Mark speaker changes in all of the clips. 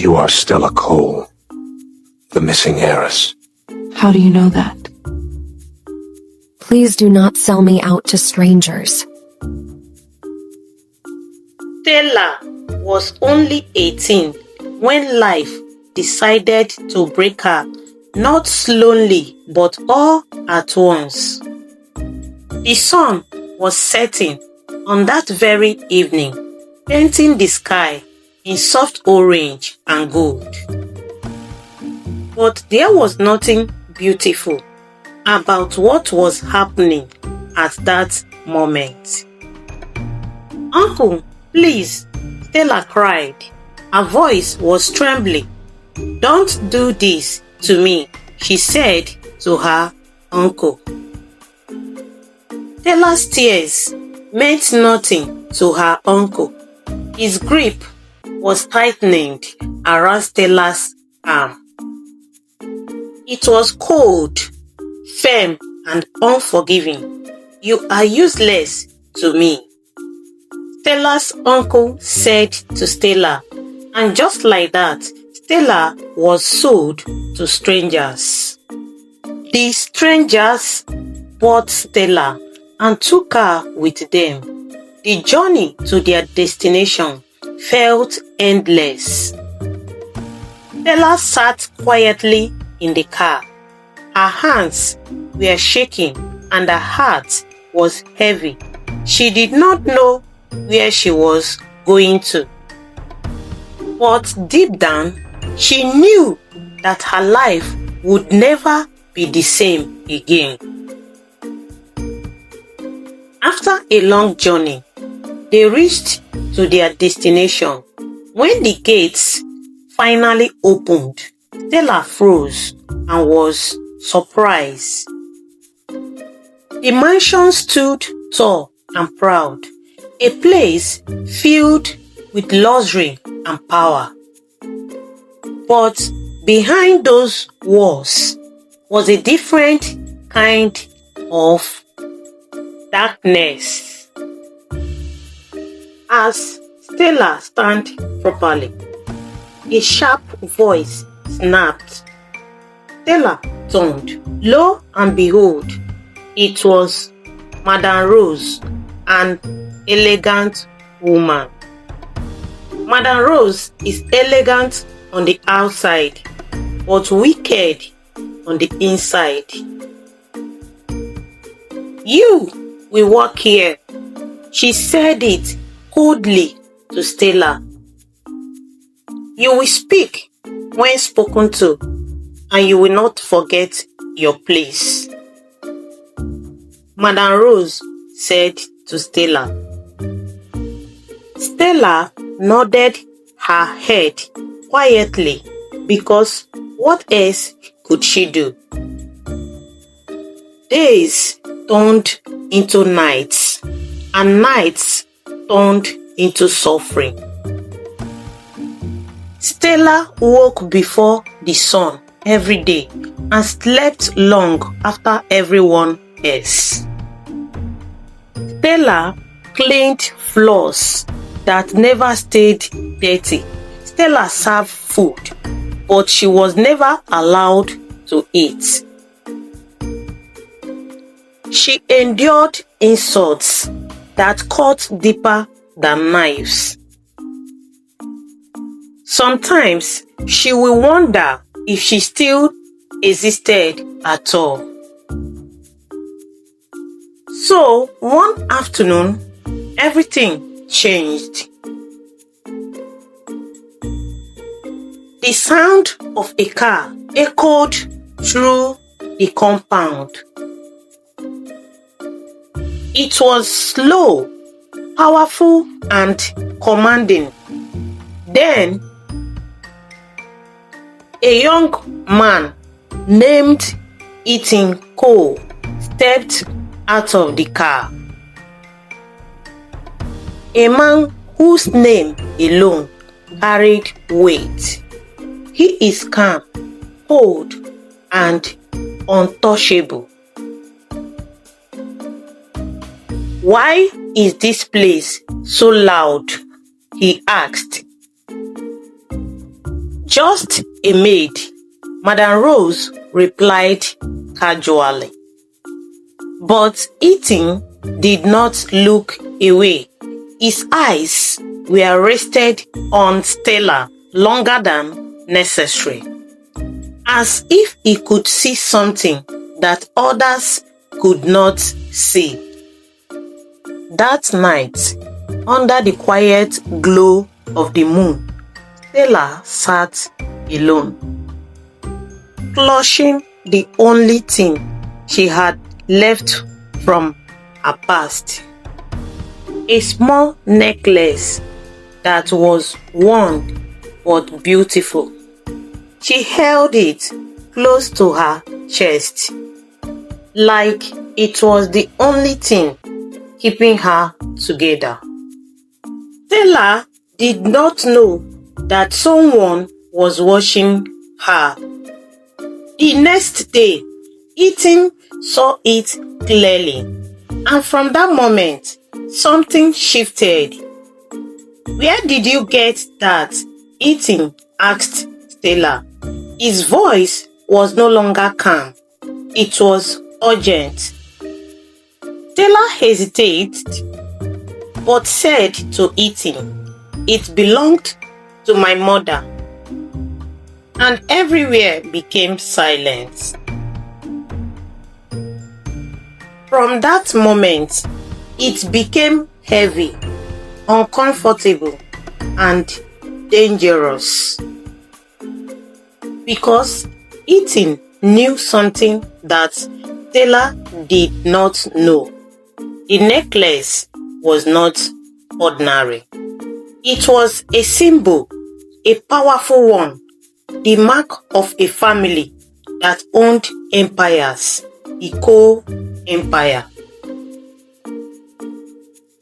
Speaker 1: You are Stella Cole, the missing heiress.
Speaker 2: How do you know that?
Speaker 3: Please do not sell me out to strangers.
Speaker 4: Stella was only 18 when life decided to break her, not slowly but all at once. The sun was setting on that very evening, painting the sky in soft orange and gold. But there was nothing beautiful about what was happening at that moment. "Uncle, please," Stella cried. Her voice was trembling. "Don't do this to me," she said to her uncle. Stella's tears meant nothing to her uncle. His grip was tightened around Stella's arm. It was cold, firm, and unforgiving. "You are useless to me," Stella's uncle said to Stella, and just like that, Stella was sold to strangers. The strangers bought Stella and took her with them. The journey to their destination felt endless. Stella sat quietly in the car. Her hands were shaking and her heart was heavy. She did not know where she was going to. But deep down, she knew that her life would never be the same again. After a long journey, they reached to their destination. When the gates finally opened, Stella froze and was surprised. The mansion stood tall and proud, a place filled with luxury and power. But behind those walls was a different kind of darkness. As Stella stood properly, a sharp voice snapped. Stella turned. Lo and behold, it was Madame Rose, an elegant woman. Madame Rose is elegant on the outside, but wicked on the inside. "You will work here," she said it coldly to Stella. "You will speak when spoken to, and you will not forget your place," Madame Rose said to Stella. Stella nodded her head quietly because what else could she do? Days turned into nights, and nights turned into suffering. Stella woke before the sun every day and slept long after everyone else. Stella cleaned floors that never stayed dirty. Stella served food, but she was never allowed to eat. She endured insults that cut deeper than knives. Sometimes she will wonder if she still existed at all. So one afternoon, everything changed. The sound of a car echoed through the compound. It was slow, powerful, and commanding. Then, a young man named Ethan Cole stepped out of the car. A man whose name alone carried weight. He is calm, cold, and untouchable. "Why is this place so loud?" he asked. Just a maid, Madame Rose replied casually. But Ethan did not look away. His eyes were rested on Stella longer than necessary, as if he could see something that others could not see. That night, under the quiet glow of the moon, Stella sat alone, clutching the only thing she had left from her past. A small necklace that was worn but beautiful. She held it close to her chest, like it was the only thing keeping her together. Stella did not know that someone was watching her. The next day, Ethan saw it clearly, and from that moment, something shifted. "Where did you get that?" Ethan asked Stella. His voice was no longer calm. It was urgent. Stella hesitated, but said to Ethan, "It belonged to my mother." And everywhere became silent. From that moment, it became heavy, uncomfortable, and dangerous. Because Ethan knew something that Stella did not know. The necklace was not ordinary. It was a symbol, a powerful one, the mark of a family that owned empires, the Iko Empire.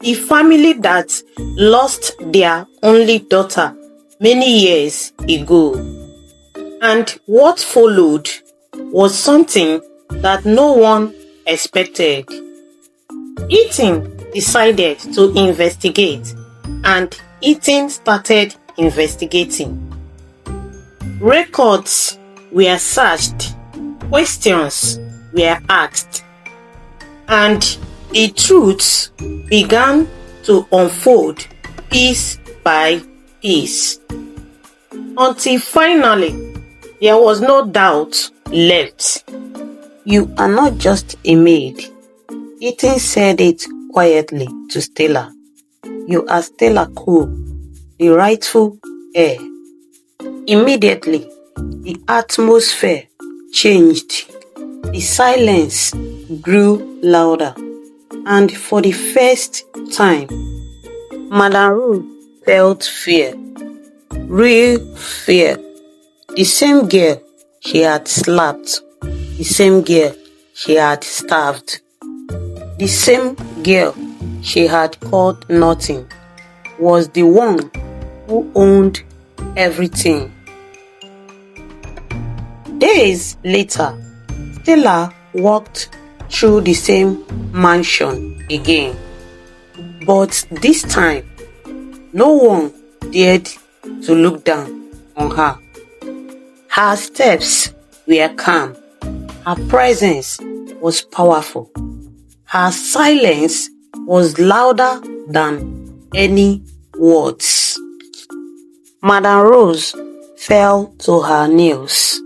Speaker 4: The family that lost their only daughter many years ago. And what followed was something that no one expected. Ethan decided to investigate, and Ethan started investigating. Records were searched, questions were asked, and the truths began to unfold piece by piece, until finally there was no doubt left. "You are not just a maid," Ethan said it quietly to Stella. "You are Stella Cole, the rightful heir." Immediately, the atmosphere changed. The silence grew louder, and for the first time, Madame Rose felt fear. Real fear. The same girl she had slapped, the same girl she had starved, the same girl she had called nothing, was the one who owned everything. Days later, Stella walked through the same mansion again. But this time, no one dared to look down on her. Her steps were calm. Her presence was powerful. Her silence was louder than any words. Madame Rose fell to her knees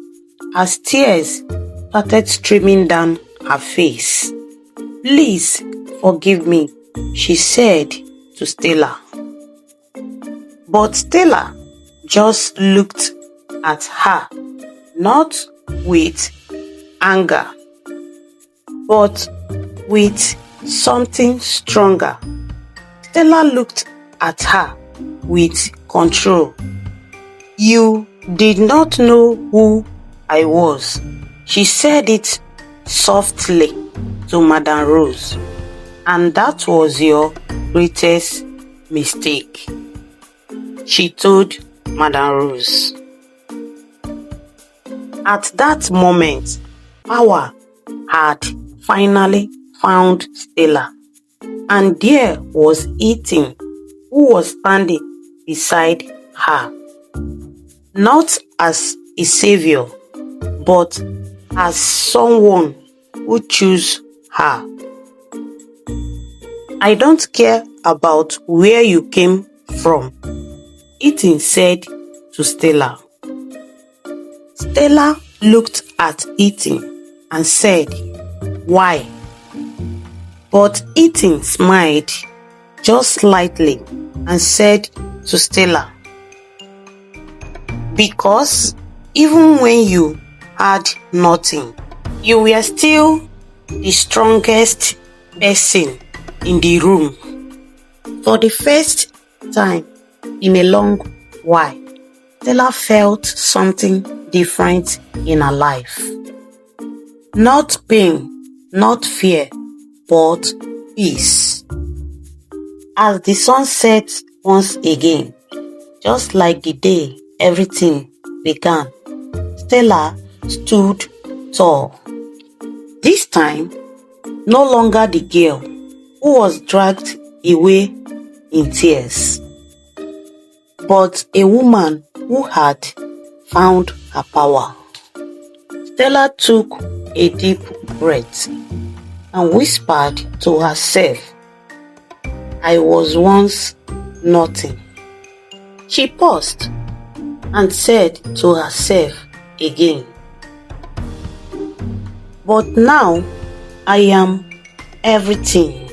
Speaker 4: as tears started streaming down her face. "Please forgive me," she said to Stella. But Stella just looked at her, not with anger, but with something stronger. Stella looked at her with control. "You did not know who I was," she said it softly to Madame Rose, "and that was your greatest mistake," she told Madame Rose. At that moment, power had finally found Stella, and there was Ethan, who was standing beside her. not as a savior, but as someone who chose her. I don't care about where you came from, Ethan said to Stella. Stella looked at Ethan and said, "Why?" But Ethan smiled just slightly and said to Stella, "Because even when you had nothing, you were still the strongest person in the room." For the first time in a long while, Stella felt something different in her life. Not pain, not fear, but peace. As the sun set once again, just like the day everything began, Stella stood tall. This time, no longer the girl who was dragged away in tears, but a woman who had found her power. Stella took a deep breath and whispered to herself, "I was once nothing." She paused and said to herself again, "But now I am everything."